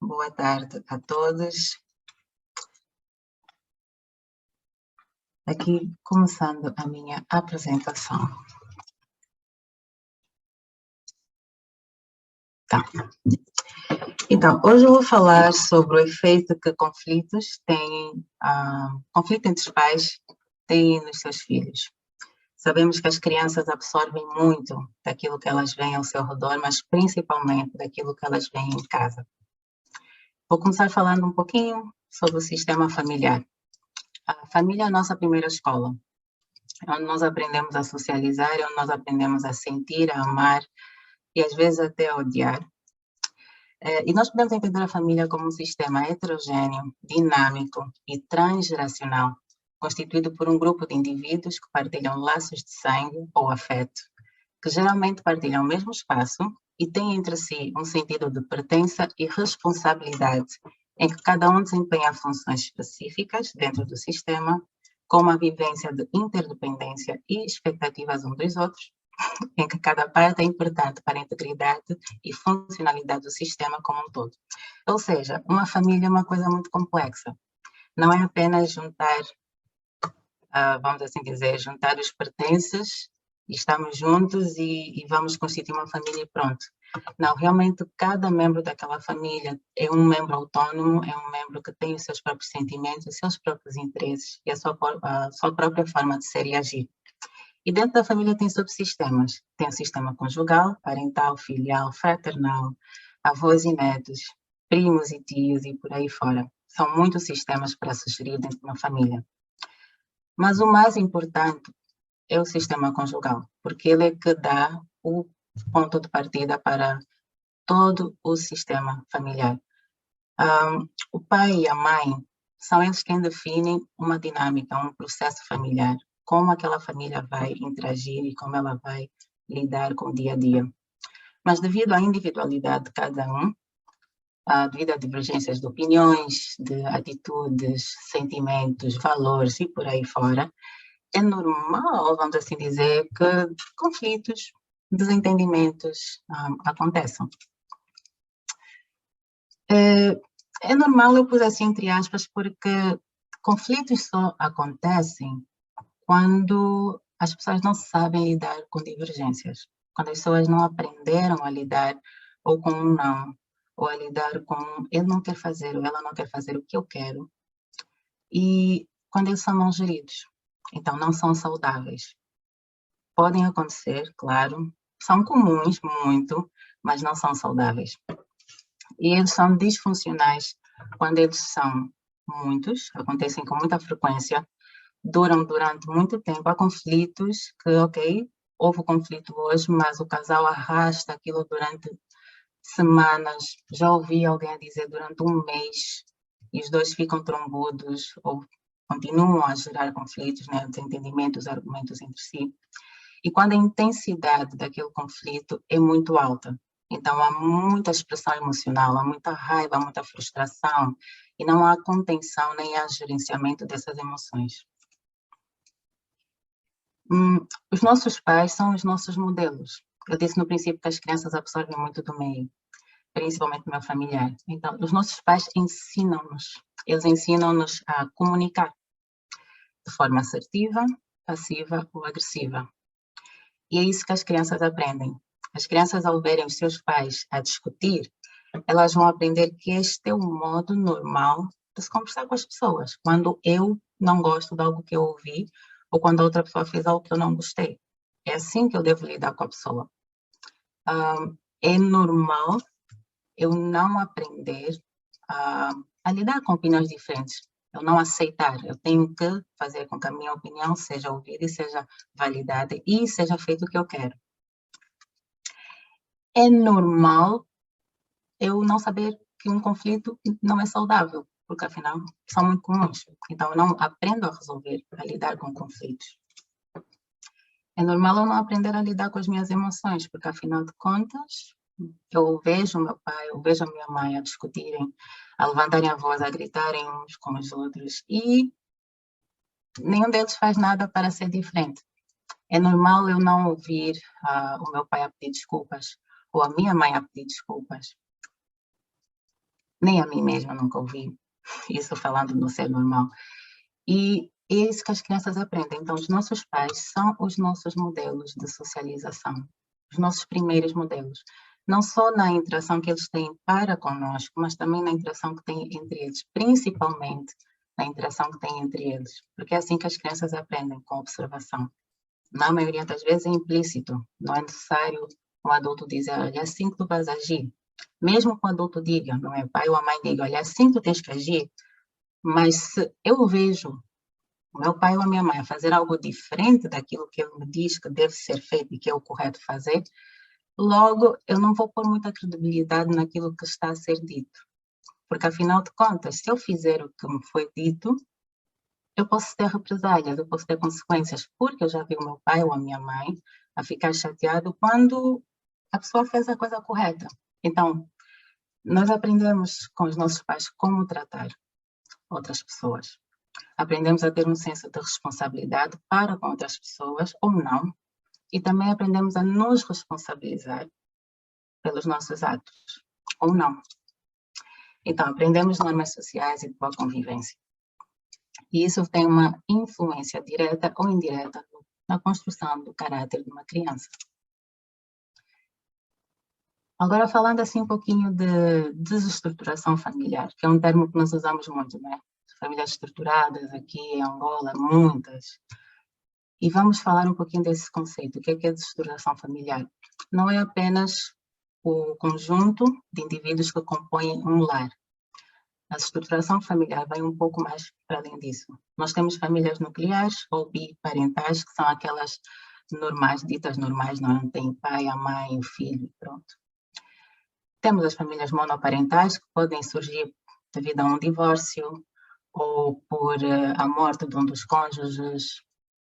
Boa tarde a todos. Aqui começando a minha apresentação. Tá. Então, hoje eu vou falar sobre o efeito que conflitos têm, conflito entre os pais tem nos seus filhos. Sabemos que as crianças absorvem muito daquilo que elas veem ao seu redor, mas principalmente daquilo que elas veem em casa. Vou começar falando um pouquinho sobre o sistema familiar. A família é a nossa primeira escola, é onde nós aprendemos a socializar, é onde nós aprendemos a sentir, a amar e às vezes até a odiar. E nós podemos entender a família como um sistema heterogêneo, dinâmico e transgeracional, constituído por um grupo de indivíduos que partilham laços de sangue ou afeto, que geralmente partilham o mesmo espaço e têm entre si um sentido de pertença e responsabilidade, em que cada um desempenha funções específicas dentro do sistema, como a vivência de interdependência e expectativas uns dos outros, em que cada parte é importante para a integridade e funcionalidade do sistema como um todo. Ou seja, uma família é uma coisa muito complexa. Não é apenas juntar, vamos assim dizer, juntar os pertences e estamos juntos e vamos constituir uma família e pronto. Não, realmente cada membro daquela família é um membro autônomo, é um membro que tem os seus próprios sentimentos, os seus próprios interesses e a sua própria forma de ser e agir. E dentro da família tem subsistemas. Tem o sistema conjugal, parental, filial, fraternal, avós e netos, primos e tios e por aí fora. São muitos sistemas para se gerir dentro de uma família. Mas o mais importante é o sistema conjugal, porque ele é que dá o ponto de partida para todo o sistema familiar. O pai e a mãe são eles quem definem uma dinâmica, um processo familiar, como aquela família vai interagir e como ela vai lidar com o dia a dia. Mas devido à individualidade de cada um, devido a divergências de opiniões, de atitudes, sentimentos, valores e por aí fora, é normal, vamos assim dizer, que conflitos, desentendimentos aconteçam. É normal, eu pus assim entre aspas, porque conflitos só acontecem quando as pessoas não sabem lidar com divergências, quando as pessoas não aprenderam a lidar ou com um não, ou a lidar com ele não quer fazer ou ela não quer fazer o que eu quero, e quando eles são mal geridos, então não são saudáveis. Podem acontecer, claro, são comuns, muito, mas não são saudáveis. E eles são disfuncionais quando eles são muitos, acontecem com muita frequência, duram durante muito tempo. Há conflitos que, ok, houve conflito hoje, mas o casal arrasta aquilo durante semanas. Já ouvi alguém dizer durante um mês e os dois ficam trombudos ou continuam a gerar conflitos, né, desentendimentos, argumentos entre si. E quando a intensidade daquele conflito é muito alta, então há muita expressão emocional, há muita raiva, há muita frustração e não há contenção nem há gerenciamento dessas emoções. Os nossos pais são os nossos modelos. Eu disse no princípio que as crianças absorvem muito do meio, principalmente do meu familiar. Então, os nossos pais ensinam-nos, eles ensinam-nos a comunicar de forma assertiva, passiva ou agressiva. E é isso que as crianças aprendem. As crianças, ao verem os seus pais a discutir, elas vão aprender que este é o modo normal de se conversar com as pessoas. Quando eu não gosto de algo que eu ouvi, ou quando a outra pessoa fez algo que eu não gostei. É assim que eu devo lidar com a pessoa. É normal eu não aprender a lidar com opiniões diferentes. Eu não aceitar. Eu tenho que fazer com que a minha opinião seja ouvida e seja validada e seja feito o que eu quero. É normal eu não saber que um conflito não é saudável, porque afinal são muito comuns. Então eu não aprendo a resolver, a lidar com conflitos. É normal eu não aprender a lidar com as minhas emoções, porque afinal de contas, eu vejo o meu pai, eu vejo a minha mãe a discutirem, a levantarem a voz, a gritarem uns com os outros, e nenhum deles faz nada para ser diferente. É normal eu não ouvir o meu pai a pedir desculpas, ou a minha mãe a pedir desculpas. Nem a mim mesma nunca ouvi isso falando no ser normal. E é isso que as crianças aprendem. Então, os nossos pais são os nossos modelos de socialização, os nossos primeiros modelos. Não só na interação que eles têm para conosco, mas também na interação que têm entre eles, principalmente na interação que têm entre eles. Porque é assim que as crianças aprendem, com observação. Na maioria das vezes é implícito, não é necessário um adulto dizer, olha, é assim que tu vais agir. Mesmo que o adulto diga, não é? O pai ou a mãe diga, olha, é assim que tu tens que agir. Mas se eu vejo o meu pai ou a minha mãe a fazer algo diferente daquilo que ele me diz que deve ser feito e que é o correto fazer, logo eu não vou pôr muita credibilidade naquilo que está a ser dito. Porque, afinal de contas, se eu fizer o que me foi dito, eu posso ter represálias, eu posso ter consequências, porque eu já vi o meu pai ou a minha mãe a ficar chateado quando a pessoa fez a coisa correta. Então, nós aprendemos com os nossos pais como tratar outras pessoas. Aprendemos a ter um senso de responsabilidade para com outras pessoas, ou não, e também aprendemos a nos responsabilizar pelos nossos atos, ou não. Então, aprendemos normas sociais e de boa convivência. E isso tem uma influência direta ou indireta na construção do caráter de uma criança. Agora, falando assim um pouquinho de desestruturação familiar, que é um termo que nós usamos muito, né? Famílias estruturadas aqui em Angola, muitas. E vamos falar um pouquinho desse conceito, o que é desestruturação familiar. Não é apenas o conjunto de indivíduos que compõem um lar. A estruturação familiar vai um pouco mais para além disso. Nós temos famílias nucleares ou biparentais, que são aquelas normais, ditas normais, não tem pai, a mãe, o filho, pronto. Temos as famílias monoparentais, que podem surgir devido a um divórcio, ou por a morte de um dos cônjuges,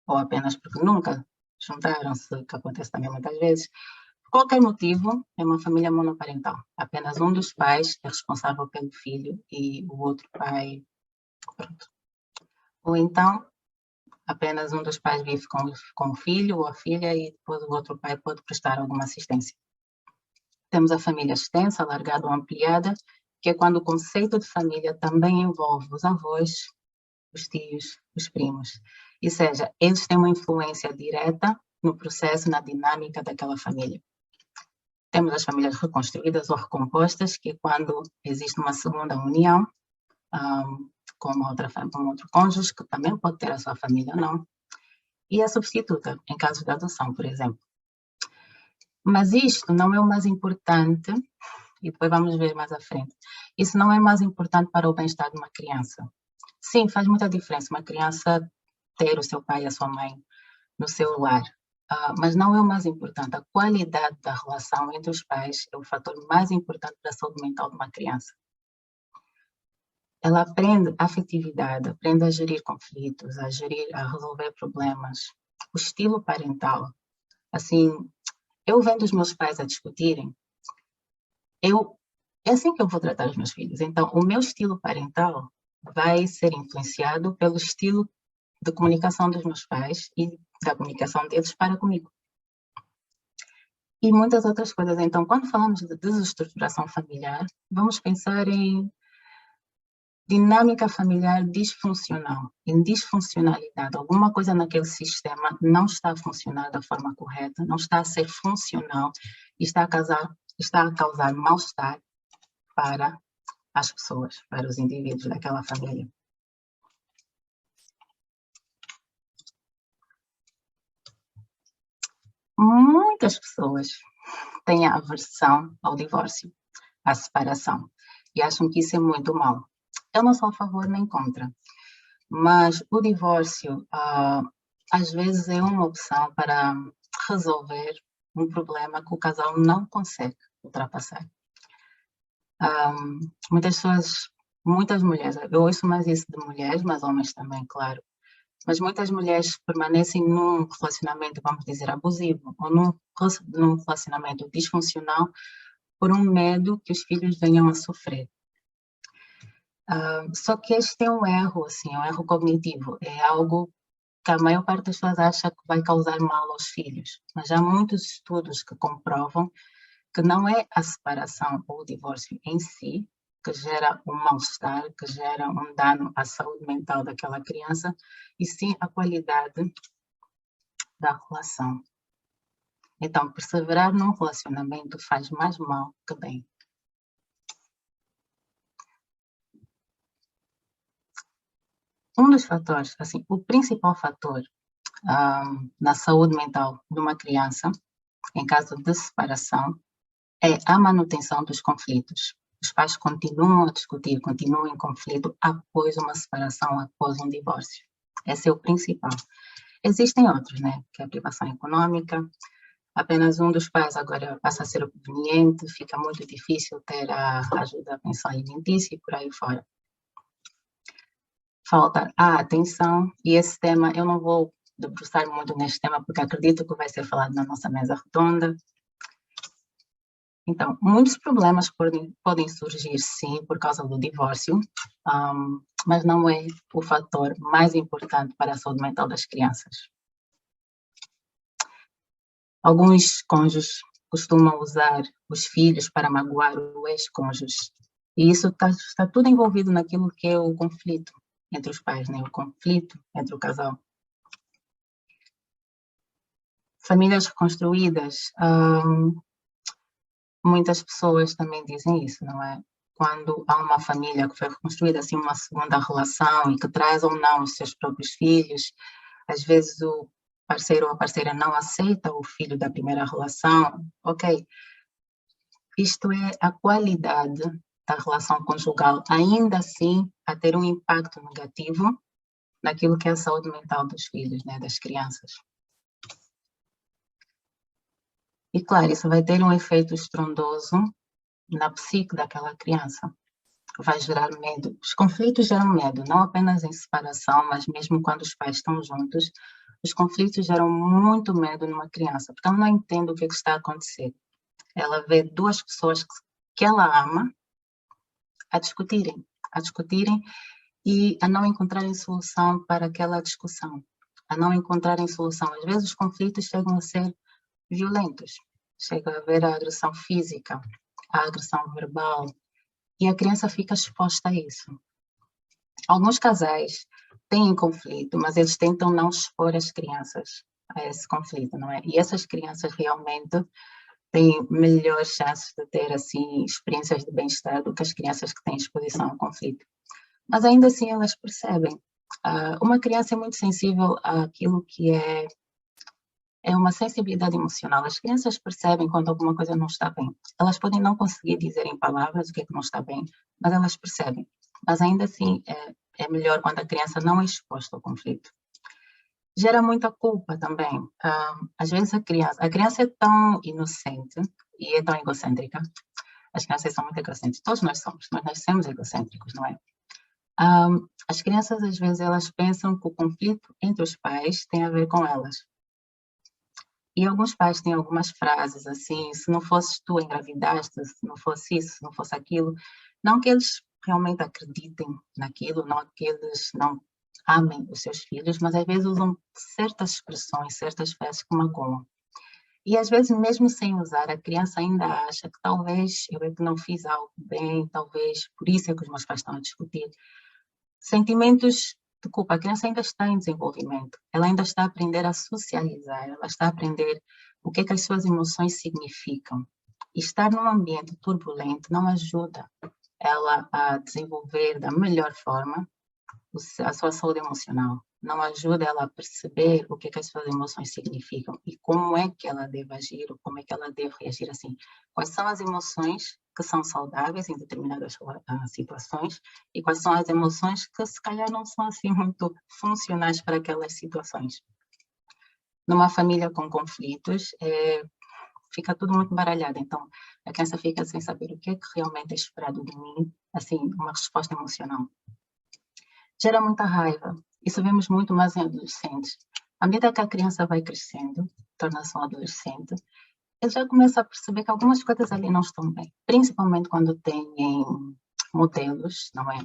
ou apenas porque nunca juntaram-se, que acontece também muitas vezes. Por qualquer motivo, é uma família monoparental. Apenas um dos pais é responsável pelo filho e o outro pai, pronto. Ou então, apenas um dos pais vive com o filho ou a filha e depois o outro pai pode prestar alguma assistência. Temos a família extensa, alargada ou ampliada, que é quando o conceito de família também envolve os avós, os tios, os primos. Ou seja, eles têm uma influência direta no processo, na dinâmica daquela família. Temos as famílias reconstruídas ou recompostas, que é quando existe uma segunda união com um outro cônjuge, que também pode ter a sua família ou não. E a substituta, em caso de adoção, por exemplo. Mas isto não é o mais importante, e depois vamos ver mais à frente. Isso não é mais importante para o bem-estar de uma criança. Sim, faz muita diferença uma criança ter o seu pai e a sua mãe no seu lar, mas não é o mais importante. A qualidade da relação entre os pais é o fator mais importante para a saúde mental de uma criança. Ela aprende afetividade, aprende a gerir conflitos, a resolver problemas. O estilo parental, assim, eu vendo os meus pais a discutirem, é assim que eu vou tratar os meus filhos. Então, o meu estilo parental vai ser influenciado pelo estilo de comunicação dos meus pais e da comunicação deles para comigo. E muitas outras coisas. Então, quando falamos de desestruturação familiar, vamos pensar em dinâmica familiar disfuncional, em disfuncionalidade. Alguma coisa naquele sistema não está a funcionar da forma correta, não está a ser funcional e está a causar mal-estar para as pessoas, para os indivíduos daquela família. Muitas pessoas têm aversão ao divórcio, à separação, e acham que isso é muito mau. Eu não sou a favor nem contra, mas o divórcio às vezes é uma opção para resolver um problema que o casal não consegue ultrapassar. Muitas mulheres, eu ouço mais isso de mulheres, mas homens também, claro, mas muitas mulheres permanecem num relacionamento, vamos dizer, abusivo, ou num relacionamento disfuncional por um medo que os filhos venham a sofrer. Só que este é um erro, assim, um erro cognitivo, é algo que a maior parte das pessoas acha que vai causar mal aos filhos, mas há muitos estudos que comprovam que não é a separação ou o divórcio em si que gera um mal-estar, que gera um dano à saúde mental daquela criança, e sim a qualidade da relação. Então, perseverar num relacionamento faz mais mal que bem. Um dos fatores, assim, o principal fator na saúde mental de uma criança, em caso de separação, é a manutenção dos conflitos. Os pais continuam a discutir, continuam em conflito após uma separação, após um divórcio. Esse é o principal. Existem outros, né? Que é a privação econômica. Apenas um dos pais agora passa a ser o proveniente, fica muito difícil ter a ajuda à pensão alimentícia e por aí fora. Falta a atenção, e esse tema, eu não vou debruçar muito neste tema, porque acredito que vai ser falado na nossa mesa redonda. Então, muitos problemas podem surgir, sim, por causa do divórcio, mas não é o fator mais importante para a saúde mental das crianças. Alguns cônjuges costumam usar os filhos para magoar o ex-cônjuge, e isso está tudo envolvido naquilo que é o conflito entre os pais, né? O conflito entre o casal. Famílias reconstruídas, muitas pessoas também dizem isso, não é? Quando há uma família que foi reconstruída, assim, uma segunda relação e que traz ou não os seus próprios filhos, às vezes o parceiro ou a parceira não aceita o filho da primeira relação, ok. Isto é a qualidade da relação conjugal, ainda assim, a ter um impacto negativo naquilo que é a saúde mental dos filhos, né, das crianças. E, claro, isso vai ter um efeito estrondoso na psique daquela criança. Vai gerar medo. Os conflitos geram medo, não apenas em separação, mas mesmo quando os pais estão juntos, os conflitos geram muito medo numa criança, porque ela não entende o que está a acontecer. Ela vê duas pessoas que ela ama a discutirem e a não encontrarem solução para aquela discussão, a não encontrarem solução. Às vezes os conflitos chegam a ser violentos, chega a haver a agressão física, a agressão verbal, e a criança fica exposta a isso. Alguns casais têm conflito, mas eles tentam não expor as crianças a esse conflito, não é? E essas crianças realmente têm melhores chances de ter, assim, experiências de bem-estar do que as crianças que têm exposição ao conflito. Mas ainda assim elas percebem. Uma criança é muito sensível àquilo que é uma sensibilidade emocional. As crianças percebem quando alguma coisa não está bem. Elas podem não conseguir dizer em palavras o que é que não está bem, mas elas percebem. Mas ainda assim é melhor quando a criança não é exposta ao conflito. Gera muita culpa também. Às vezes a criança é tão inocente e é tão egocêntrica. As crianças são muito egocêntricas. Todos nós somos, nós nascemos egocêntricos, não é? As crianças, às vezes, elas pensam que o conflito entre os pais tem a ver com elas. E alguns pais têm algumas frases assim, se não fosses tu engravidaste, se não fosse isso, se não fosse aquilo. Não que eles realmente acreditem naquilo, não que eles não amem os seus filhos, mas às vezes usam certas expressões, certas frases que magoam. E às vezes, mesmo sem usar, a criança ainda acha que talvez eu é que não fiz algo bem, talvez por isso é que os meus pais estão a discutir. Sentimentos de culpa. A criança ainda está em desenvolvimento. Ela ainda está a aprender a socializar. Ela está a aprender o que é que as suas emoções significam. E estar num ambiente turbulento não ajuda ela a desenvolver da melhor forma a sua saúde emocional. Não ajuda ela a perceber o que é que as suas emoções significam e como é que ela deve agir ou como é que ela deve reagir assim. Quais são as emoções que são saudáveis em determinadas situações e quais são as emoções que se calhar não são assim muito funcionais para aquelas situações. Numa família com conflitos, fica tudo muito baralhado, então a criança fica sem saber o que é que realmente é esperado de mim, assim, uma resposta emocional. Gera muita raiva. Isso vemos muito mais em adolescentes. À medida que a criança vai crescendo, torna-se um adolescente, ele já começa a perceber que algumas coisas ali não estão bem. Principalmente quando têm modelos, não é?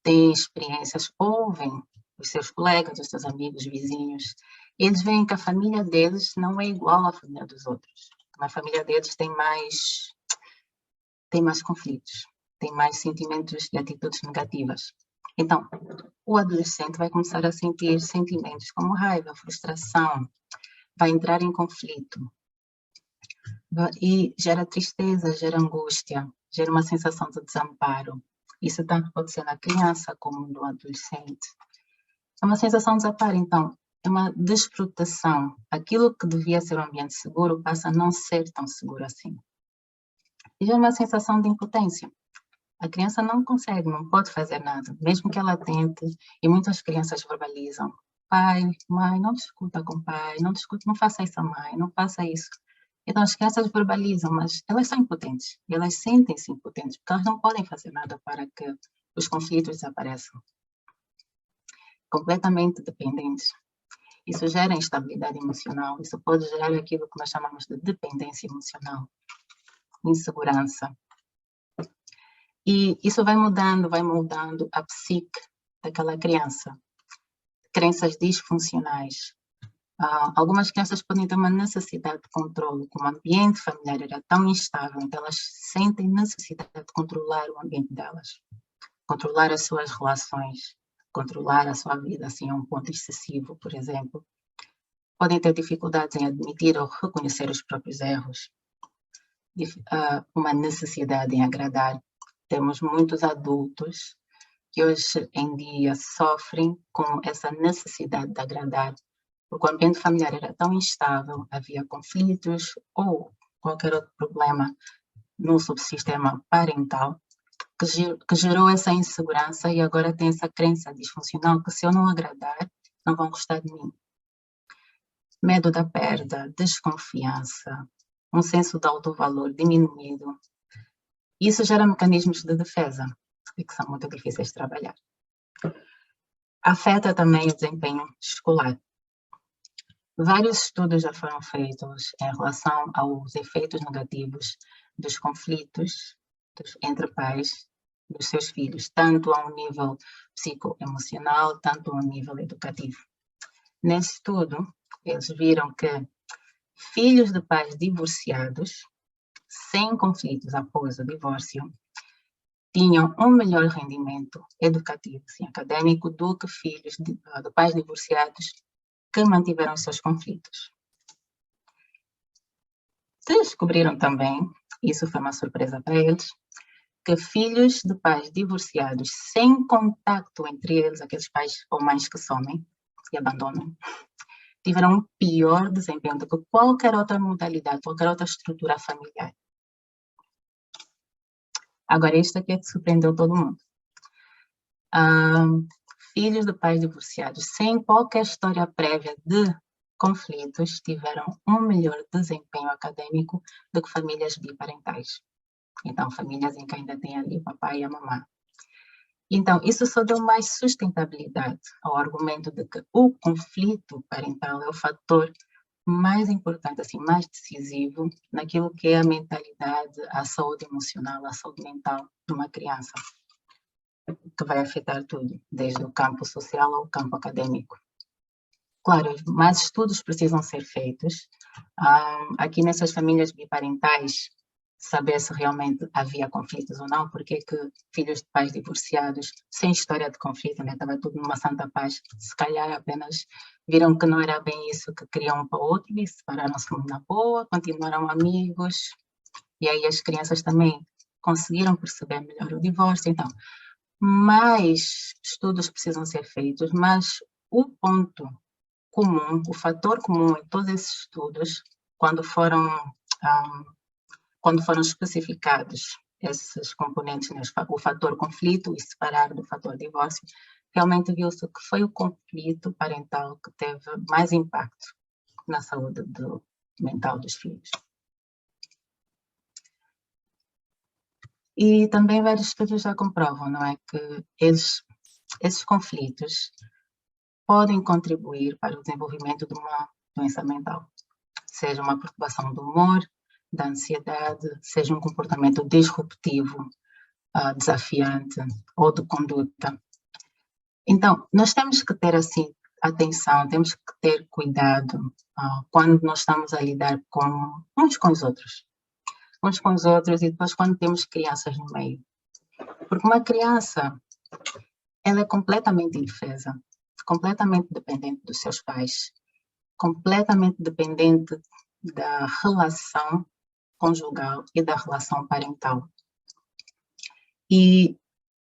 Têm experiências, ouvem os seus colegas, os seus amigos, vizinhos. Eles veem que a família deles não é igual à família dos outros. A família deles tem mais conflitos. tem mais sentimentos e atitudes negativas. Então, o adolescente vai começar a sentir sentimentos como raiva, frustração, vai entrar em conflito e gera tristeza, gera angústia, gera uma sensação de desamparo. Isso tanto pode ser na criança como no adolescente. É uma sensação de desamparo, então, é uma desproteção. Aquilo que devia ser um ambiente seguro passa a não ser tão seguro assim. E gera uma sensação de impotência. A criança não consegue, não pode fazer nada, mesmo que ela tente, e muitas crianças verbalizam: pai, mãe, não discuta com o pai, não discute, não faça isso a mãe, não faça isso. Então as crianças verbalizam, mas elas são impotentes, e elas sentem-se impotentes, porque elas não podem fazer nada para que os conflitos desapareçam. Completamente dependentes. Isso gera instabilidade emocional, isso pode gerar aquilo que nós chamamos de dependência emocional, insegurança. E isso vai moldando a psique daquela criança. Crenças disfuncionais. Algumas crianças podem ter uma necessidade de controle, como o ambiente familiar era tão instável, então elas sentem necessidade de controlar o ambiente delas, controlar as suas relações, controlar a sua vida assim a um ponto excessivo, por exemplo. Podem ter dificuldades em admitir ou reconhecer os próprios erros, uma necessidade em agradar. Temos muitos adultos que hoje em dia sofrem com essa necessidade de agradar, porque o ambiente familiar era tão instável, havia conflitos ou qualquer outro problema no subsistema parental, que gerou essa insegurança e agora tem essa crença disfuncional que se eu não agradar, não vão gostar de mim. Medo da perda, desconfiança, um senso de autovalor diminuído. Isso gera mecanismos de defesa, que são muito difíceis de trabalhar. Afeta também o desempenho escolar. Vários estudos já foram feitos em relação aos efeitos negativos dos conflitos entre pais dos seus filhos, tanto a um nível psicoemocional, tanto a um nível educativo. Nesse estudo, eles viram que filhos de pais divorciados, sem conflitos após o divórcio, tinham um melhor rendimento educativo, assim, acadêmico, do que filhos de pais divorciados que mantiveram seus conflitos. Descobriram também, isso foi uma surpresa para eles, que filhos de pais divorciados sem contacto entre eles, aqueles pais ou mães que somem e abandonam, tiveram um pior desempenho do que qualquer outra modalidade, qualquer outra estrutura familiar. Agora, isto aqui é que surpreendeu todo mundo. Filhos de pais divorciados sem qualquer história prévia de conflitos tiveram um melhor desempenho acadêmico do que famílias biparentais. Então, famílias em que ainda tem ali o papai e a mamãe. Então, isso só deu mais sustentabilidade ao argumento de que o conflito parental é o fator mais importante, assim, mais decisivo naquilo que é a mentalidade, a saúde emocional, a saúde mental de uma criança, que vai afetar tudo, desde o campo social ao campo acadêmico. Claro, mais estudos precisam ser feitos. Aqui nessas famílias biparentais, saber se realmente havia conflitos ou não, porque é que filhos de pais divorciados, sem história de conflito, né, estava tudo numa santa paz, se calhar apenas viram que não era bem isso que queriam um para o outro e separaram-se na boa, continuaram amigos, e aí as crianças também conseguiram perceber melhor o divórcio. Então, mais estudos precisam ser feitos, mas o ponto comum, o fator comum em todos esses estudos, quando foram especificados esses componentes, né, o fator conflito e separar do fator divórcio, realmente viu-se que foi o conflito parental que teve mais impacto na saúde mental dos filhos. E também vários estudos já comprovam, não é, que esses conflitos podem contribuir para o desenvolvimento de uma doença mental, seja uma perturbação do humor, da ansiedade, seja um comportamento disruptivo, desafiante ou de conduta. Então, nós temos que ter, assim, atenção, temos que ter cuidado quando nós estamos a lidar uns com os outros e depois quando temos crianças no meio. Porque uma criança, ela é completamente indefesa, completamente dependente dos seus pais, completamente dependente da relação conjugal e da relação parental. E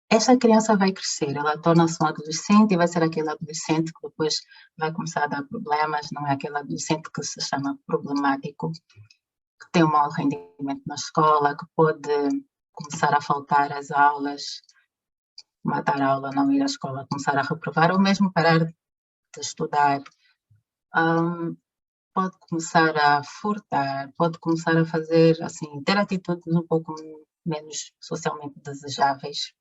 essa criança vai crescer, ela torna-se um adolescente e vai ser aquele adolescente que depois vai começar a dar problemas, não é aquele adolescente que se chama problemático, que tem um mau rendimento na escola, que pode começar a faltar às aulas, matar a aula, não ir à escola, começar a reprovar, ou mesmo parar de estudar. Pode começar a furtar, pode começar a fazer, assim, ter atitudes um pouco menos socialmente desejáveis.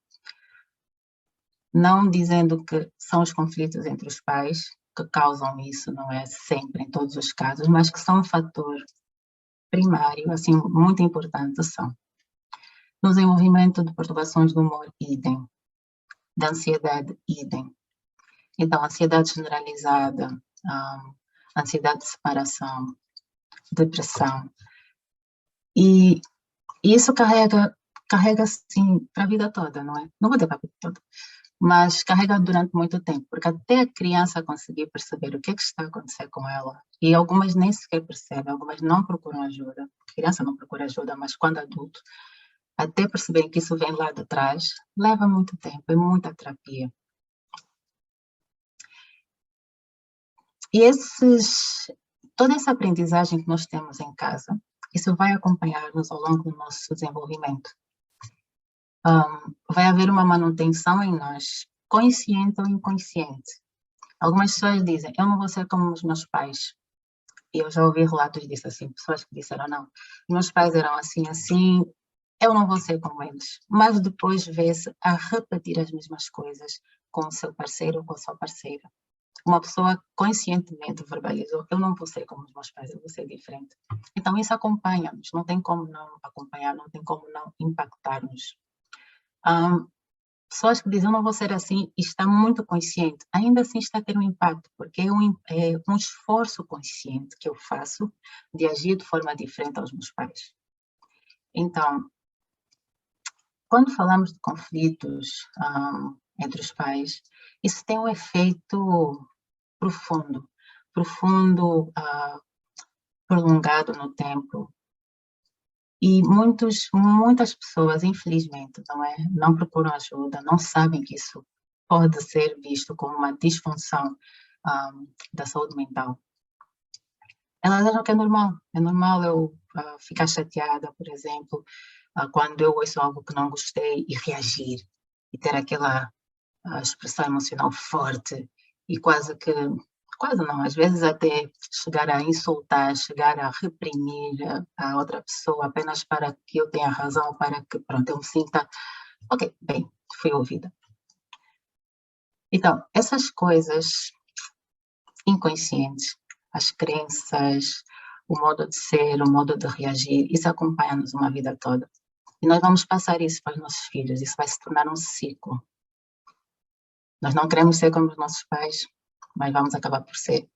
Não dizendo que são os conflitos entre os pais que causam isso, não é sempre em todos os casos, mas que são um fator primário, assim, muito importante são. No desenvolvimento de perturbações do humor, idem. Da ansiedade, idem. Então, ansiedade generalizada, ansiedade de separação, depressão. E isso carrega assim para a vida toda, não é? Não vou dizer para a vida toda, mas carrega durante muito tempo, porque até a criança conseguir perceber o que é que está a acontecer com ela, e algumas nem sequer percebem, algumas não procuram ajuda, a criança não procura ajuda, mas quando adulto, até perceberem que isso vem lá de trás, leva muito tempo, é muita terapia. E toda essa aprendizagem que nós temos em casa, isso vai acompanhar-nos ao longo do nosso desenvolvimento. Vai haver uma manutenção em nós, consciente ou inconsciente. Algumas pessoas dizem, eu não vou ser como os meus pais. E eu já ouvi relatos disso, assim, pessoas que disseram, não, meus pais eram assim, assim, eu não vou ser como eles. Mas depois vê-se a repetir as mesmas coisas com o seu parceiro ou com a sua parceira. Uma pessoa conscientemente verbalizou, eu não vou ser como os meus pais, eu vou ser diferente. Então isso acompanha-nos, não tem como não acompanhar, não tem como não impactar-nos. Pessoas que dizem, eu não vou ser assim, e está muito consciente, ainda assim está a ter um impacto, porque é um esforço consciente que eu faço de agir de forma diferente aos meus pais. Então, quando falamos de conflitos entre os pais, isso tem um efeito profundo, prolongado no tempo. E muitas pessoas, infelizmente, não procuram ajuda, não sabem que isso pode ser visto como uma disfunção da saúde mental. Elas acham que é normal eu ficar chateada, por exemplo, quando eu ouço algo que não gostei e reagir, e ter aquela expressão emocional forte e quase não, às vezes até chegar a insultar, chegar a reprimir a outra pessoa apenas para que eu tenha razão, para que, pronto, eu me sinta, ok, bem, fui ouvida. Então, essas coisas inconscientes, as crenças, o modo de ser, o modo de reagir, isso acompanha-nos uma vida toda. E nós vamos passar isso para os nossos filhos, isso vai se tornar um ciclo. Nós não queremos ser como os nossos pais, mas vamos acabar por ser.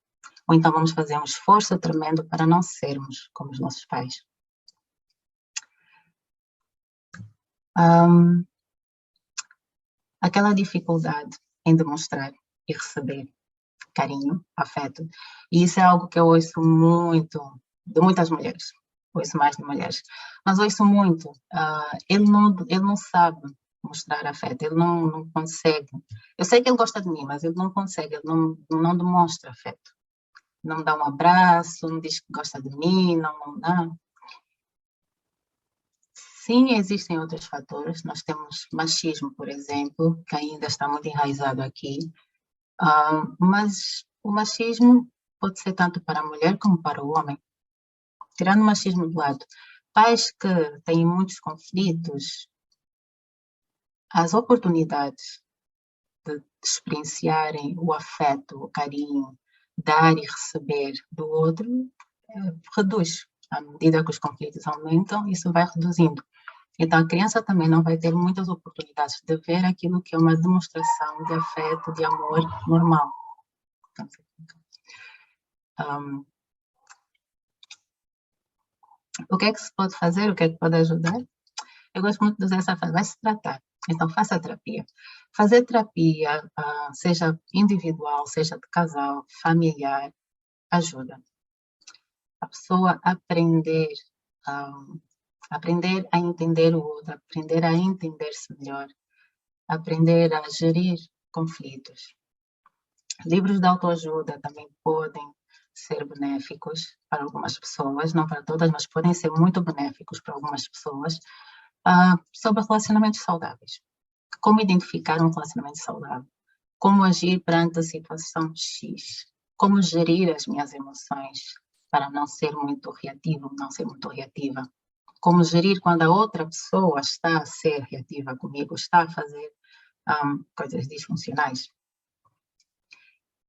Ou então vamos fazer um esforço tremendo para não sermos como os nossos pais. Aquela dificuldade em demonstrar e receber carinho, afeto, e isso é algo que eu ouço muito de muitas mulheres, ouço mais de mulheres, mas ouço muito, ele não sabe mostrar afeto, ele não consegue. Eu sei que ele gosta de mim, mas ele não consegue, ele não demonstra afeto. Não me dá um abraço, não diz que gosta de mim, não. Sim, existem outros fatores. Nós temos machismo, por exemplo, que ainda está muito enraizado aqui. Mas o machismo pode ser tanto para a mulher como para o homem. Tirando o machismo do lado, pais que têm muitos conflitos, as oportunidades de experienciarem o afeto, o carinho, dar e receber do outro, reduz. À medida que os conflitos aumentam, isso vai reduzindo. Então, a criança também não vai ter muitas oportunidades de ver aquilo que é uma demonstração de afeto, de amor normal. O que é que se pode fazer? O que é que pode ajudar? Eu gosto muito de usar essa frase, vai se tratar. Então, faça terapia. Fazer terapia, seja individual, seja de casal, familiar, ajuda a pessoa a aprender a entender o outro, aprender a entender-se melhor, aprender a gerir conflitos. Livros de autoajuda também podem ser benéficos para algumas pessoas, não para todas, mas podem ser muito benéficos para algumas pessoas, sobre relacionamentos saudáveis. Como identificar um relacionamento saudável? Como agir perante a situação X? Como gerir as minhas emoções para não ser muito reativo, não ser muito reativa? Como gerir quando a outra pessoa está a ser reativa comigo, está a fazer coisas disfuncionais?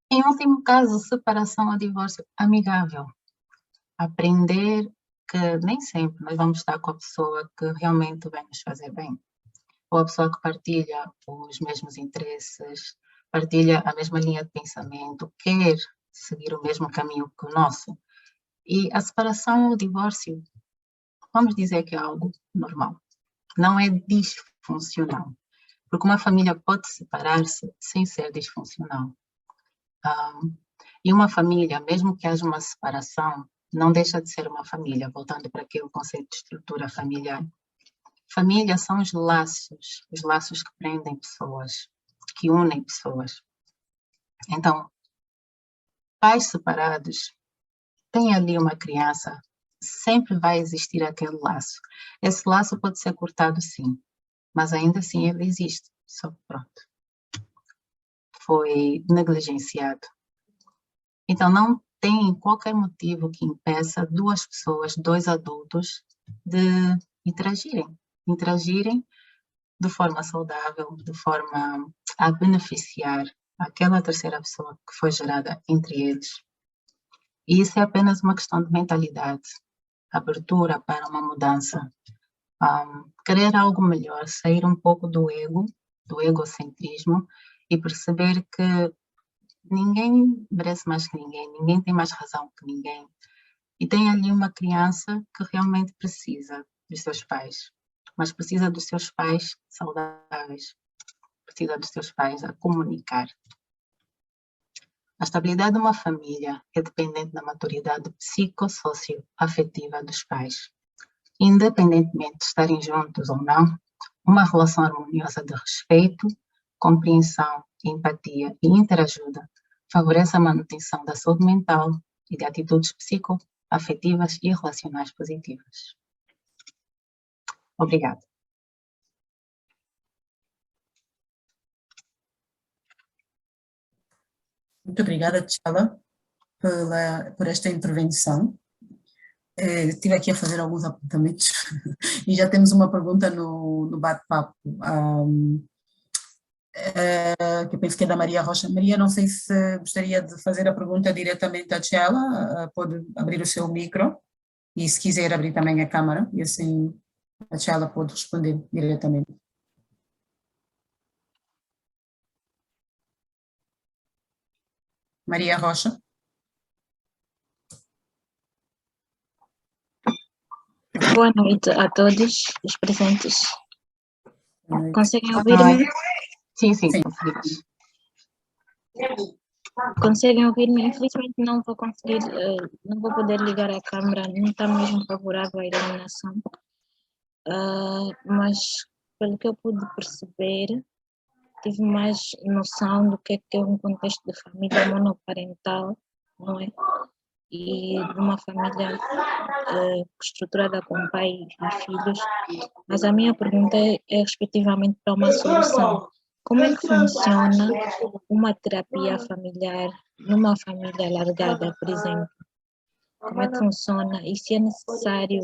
Em último caso, separação ou divórcio amigável. Aprender que nem sempre nós vamos estar com a pessoa que realmente vai nos fazer bem, ou a pessoa que partilha os mesmos interesses, partilha a mesma linha de pensamento, quer seguir o mesmo caminho que o nosso. E a separação ou o divórcio, vamos dizer que é algo normal, não é disfuncional, porque uma família pode separar-se sem ser disfuncional. E uma família, mesmo que haja uma separação, não deixa de ser uma família, voltando para aquele conceito de estrutura familiar. Família são os laços que prendem pessoas, que unem pessoas. Então, pais separados, tem ali uma criança, sempre vai existir aquele laço. Esse laço pode ser cortado, sim, mas ainda assim ele existe, só que pronto. Foi negligenciado. Então, não tem qualquer motivo que impeça duas pessoas, dois adultos, de interagirem de forma saudável, de forma a beneficiar aquela terceira pessoa que foi gerada entre eles. E isso é apenas uma questão de mentalidade, abertura para uma mudança, querer algo melhor, sair um pouco do egocentrismo e perceber que ninguém merece mais que ninguém tem mais razão que ninguém. E tem ali uma criança que realmente precisa dos seus pais, mas precisa dos seus pais saudáveis, precisa dos seus pais a comunicar. A estabilidade de uma família é dependente da maturidade psicossocioafetiva dos pais. Independentemente de estarem juntos ou não, uma relação harmoniosa de respeito, compreensão, empatia e interajuda favorece a manutenção da saúde mental e de atitudes psicoafetivas e relacionais positivas. Obrigada. Muito obrigada, Tchala, por esta intervenção. Estive aqui a fazer alguns apontamentos e já temos uma pergunta no bate-papo, que eu penso que é da Maria Rocha. Maria, não sei se gostaria de fazer a pergunta diretamente à Tchala, pode abrir o seu micro e se quiser abrir também a câmara e assim a Tchala pode responder diretamente. Maria Rocha. Boa noite a todos os presentes. Conseguem ouvir-me? Sim, conseguimos. Conseguem ouvir-me? Infelizmente não vou conseguir, não vou poder ligar a câmera, não está mesmo favorável à iluminação. Mas pelo que eu pude perceber, tive mais noção do que é um contexto de família monoparental, não é? E de uma família estruturada com pai e filhos, mas a minha pergunta é respectivamente para uma solução. Como é que funciona uma terapia familiar numa família alargada, por exemplo? Como é que funciona e se é necessário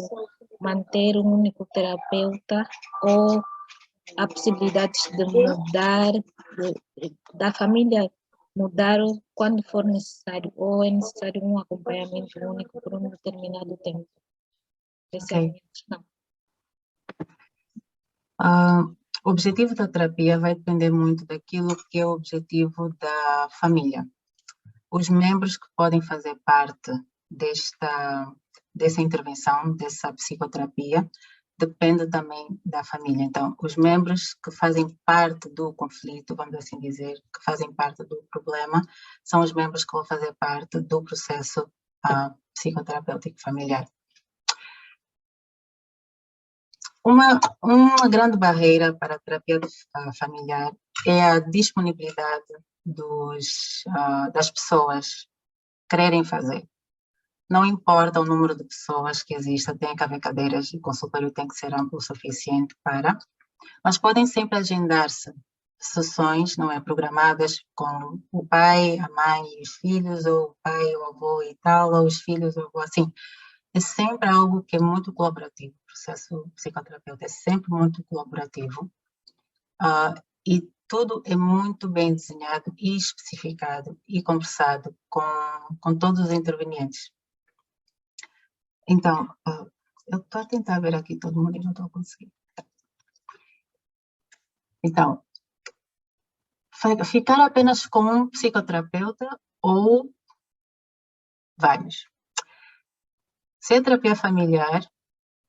manter um único terapeuta ou há possibilidades de mudar, da família mudar quando for necessário, ou é necessário um acompanhamento único por um determinado tempo? Essa é a minha questão. O objetivo da terapia vai depender muito daquilo que é o objetivo da família. Os membros que podem fazer parte dessa intervenção, dessa psicoterapia, depende também da família. Então, os membros que fazem parte do conflito, vamos assim dizer, que fazem parte do problema, são os membros que vão fazer parte do processo psicoterapêutico familiar. Uma grande barreira para a terapia familiar é a disponibilidade das pessoas quererem fazer. Não importa o número de pessoas que exista, tem que haver cadeiras e o consultório tem que ser amplo o suficiente para, mas podem sempre agendar-se sessões, não é, programadas com o pai, a mãe e os filhos, ou o pai, o avô e tal, ou os filhos, o avô, assim. É sempre algo que é muito colaborativo. O processo psicoterapeuta é sempre muito colaborativo. E tudo é muito bem desenhado e especificado e conversado com todos os intervenientes. Então, eu estou a tentar ver aqui todo mundo e não estou a conseguir. Então, ficar apenas com um psicoterapeuta ou vários. Se é terapia familiar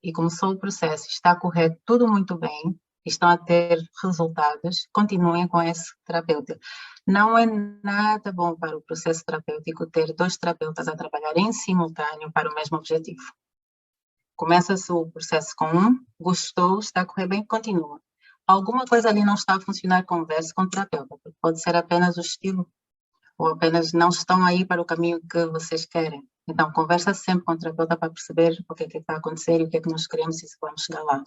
e começou o processo, está a correr tudo muito bem, estão a ter resultados, continuem com esse terapeuta. Não é nada bom para o processo terapêutico ter 2 terapeutas a trabalhar em simultâneo para o mesmo objetivo. Começa-se o processo com um, gostou, está a correr bem, continua. Alguma coisa ali não está a funcionar, converse com o terapeuta, porque pode ser apenas o estilo, ou apenas não estão aí para o caminho que vocês querem. Então, conversa sempre com o terapeuta para perceber o que é que está a acontecer e o que é que nós queremos e se vamos chegar lá.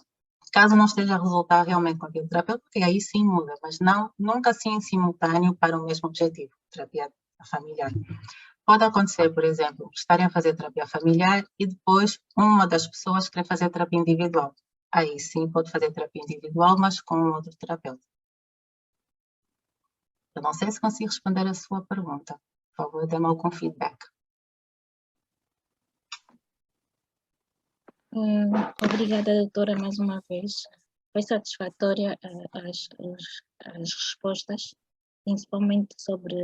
Caso não esteja a resultar realmente com aquele terapeuta, porque aí sim muda, mas nunca assim em simultâneo para o mesmo objetivo, terapia familiar. Pode acontecer, por exemplo, estarem a fazer terapia familiar e depois uma das pessoas quer fazer terapia individual. Aí sim pode fazer terapia individual, mas com um outro terapeuta. Eu não sei se consigo responder a sua pergunta. Por favor, dê-me algum feedback. Obrigada, doutora, mais uma vez. Foi satisfatória as respostas, principalmente sobre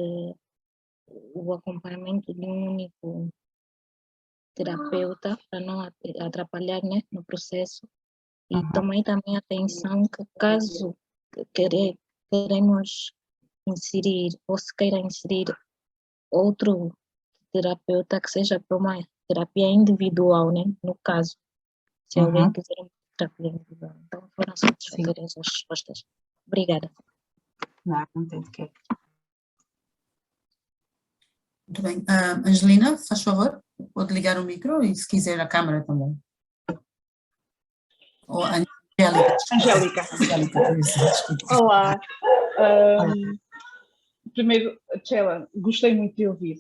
o acompanhamento de um único terapeuta, para não atrapalhar, né, no processo. E tomei também atenção que caso queremos inserir, ou se queira inserir outro terapeuta que seja para uma terapia individual, né, no caso. Se alguém quiser uma terapia individual. Então, foram satisfatórias as respostas. Obrigada. Não tem de quê. Muito bem. Angelina, faz favor, pode ligar o micro e se quiser a câmera também. Ou Angélica. Angélica. Olá. Primeiro, Tchela, gostei muito de ouvir.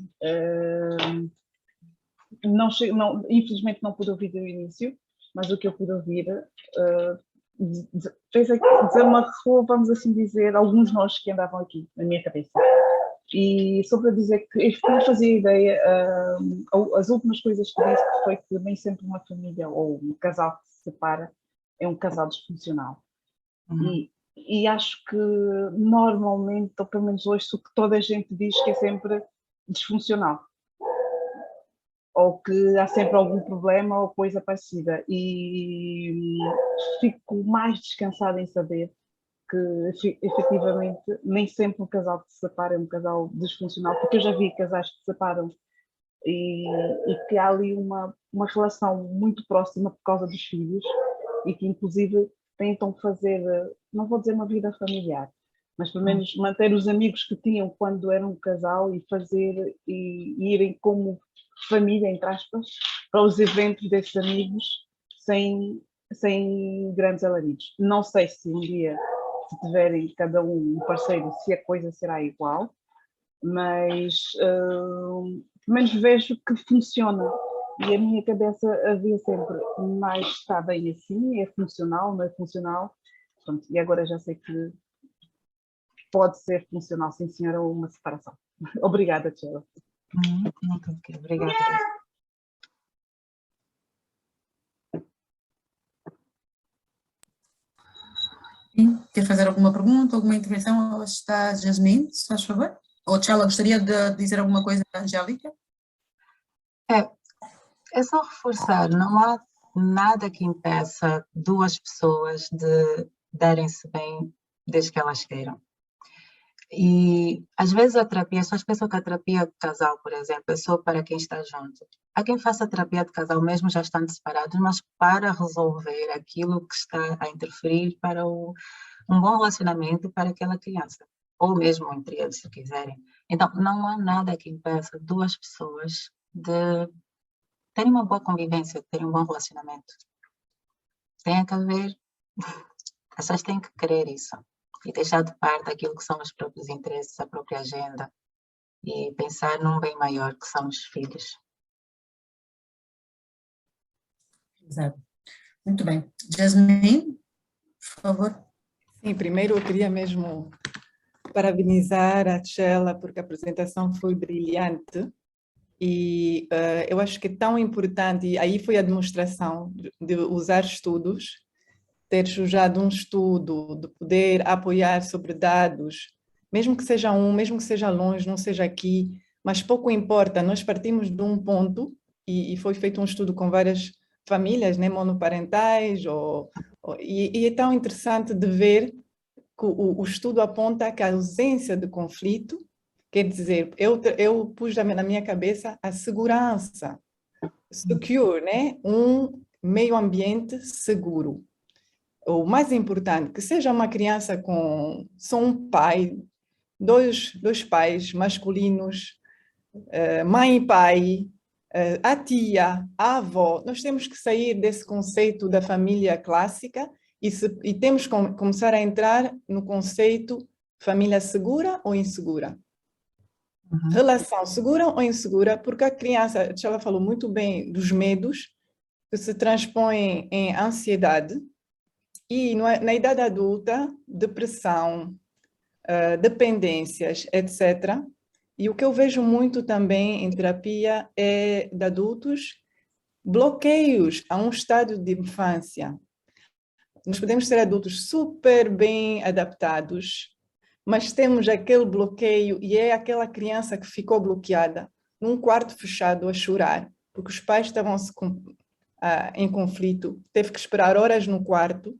Infelizmente não pude ouvir do início, mas o que eu pude ouvir desamarrou, vamos assim dizer, alguns nós que andavam aqui na minha cabeça. E só para dizer que eu não fazia ideia, as últimas coisas que disse foi que nem sempre uma família ou um casal que se separa é um casal disfuncional. E acho que normalmente, ou pelo menos hoje, o que toda a gente diz que é sempre disfuncional. Ou que há sempre algum problema ou coisa parecida. E fico mais descansada em saber que efetivamente nem sempre um casal que se separa é um casal disfuncional, porque eu já vi casais que se separam e que há ali uma relação muito próxima por causa dos filhos e que inclusive tentam fazer, não vou dizer uma vida familiar, mas pelo menos manter os amigos que tinham quando eram um casal e fazer e irem como família, entre aspas, para os eventos desses amigos sem grandes alaridos. Não sei se um dia, se tiverem cada um parceiro, se a coisa será igual, mas pelo menos vejo que funciona. E a minha cabeça havia sempre, mas está bem assim, é funcional, não é funcional. Pronto, e agora já sei que pode ser funcional, sim senhora, ou uma separação. Obrigada, Tchela. Obrigada. Quer fazer alguma pergunta, alguma intervenção? Está Jasmine, se faz favor? Ou Tchela, gostaria de dizer alguma coisa da Angélica? É só reforçar, não há nada que impeça duas pessoas de darem-se bem desde que elas queiram. E às vezes a terapia, as pessoas pensam que a terapia de casal, por exemplo, é só para quem está junto. Há quem faça terapia de casal mesmo já estando separados, mas para resolver aquilo que está a interferir para um bom relacionamento para aquela criança, ou mesmo entre eles, se quiserem. Então, não há nada que impeça duas pessoas de terem uma boa convivência, de terem um bom relacionamento. Tem que haver, as pessoas têm que querer isso e deixar de parte aquilo que são os próprios interesses, a própria agenda e pensar num bem maior que são os filhos. Exato. Muito bem. Jasmine, por favor. Sim, primeiro eu queria mesmo parabenizar a Tchela porque a apresentação foi brilhante e eu acho que é tão importante, e aí foi a demonstração de usar estudos, ter usado um estudo, de poder apoiar sobre dados, mesmo que seja mesmo que seja longe, não seja aqui, mas pouco importa, nós partimos de um ponto e foi feito um estudo com várias famílias, né, monoparentais, e é tão interessante de ver que o estudo aponta que a ausência de conflito, quer dizer, eu pus na minha cabeça a segurança, secure, né? Um meio ambiente seguro. O mais importante, que seja uma criança com só um pai, dois pais masculinos, mãe e pai, a tia, a avó, nós temos que sair desse conceito da família clássica e temos que começar a entrar no conceito família segura ou insegura. Relação segura ou insegura, porque a criança, ela falou muito bem dos medos que se transpõem em ansiedade e na idade adulta, depressão, dependências, etc. E o que eu vejo muito também em terapia é de adultos bloqueios a um estádio de infância. Nós podemos ser adultos super bem adaptados, mas temos aquele bloqueio e é aquela criança que ficou bloqueada num quarto fechado a chorar, porque os pais estavam em conflito, teve que esperar horas no quarto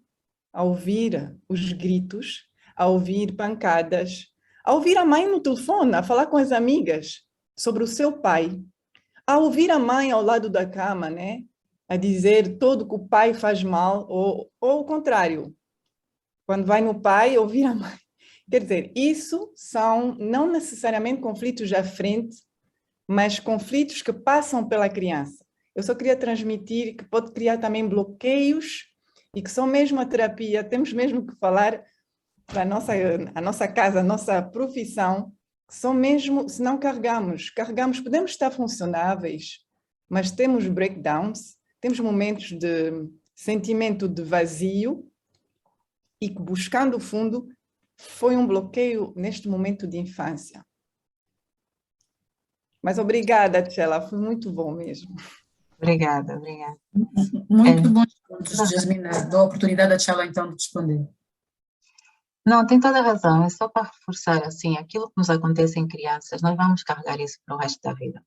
a ouvir os gritos, a ouvir pancadas, a ouvir a mãe no telefone, a falar com as amigas sobre o seu pai, a ouvir a mãe ao lado da cama, né? A dizer tudo que o pai faz mal, ou o contrário, quando vai no pai, ouvir a mãe. Quer dizer, isso são não necessariamente conflitos à frente, mas conflitos que passam pela criança. Eu só queria transmitir que pode criar também bloqueios e que só mesmo a terapia, temos mesmo que falar para a nossa casa, a nossa profissão, que só mesmo, se não carregamos, podemos estar funcionáveis, mas temos breakdowns, temos momentos de sentimento de vazio e que buscando o fundo foi um bloqueio neste momento de infância. Mas obrigada, Tchela, foi muito bom mesmo. Obrigada, obrigada. Muito bons pontos, Jasmine. Dou a oportunidade a Tchela então de responder. Não, tem toda a razão. É só para reforçar, assim, aquilo que nos acontece em crianças, nós vamos carregar isso para o resto da vida.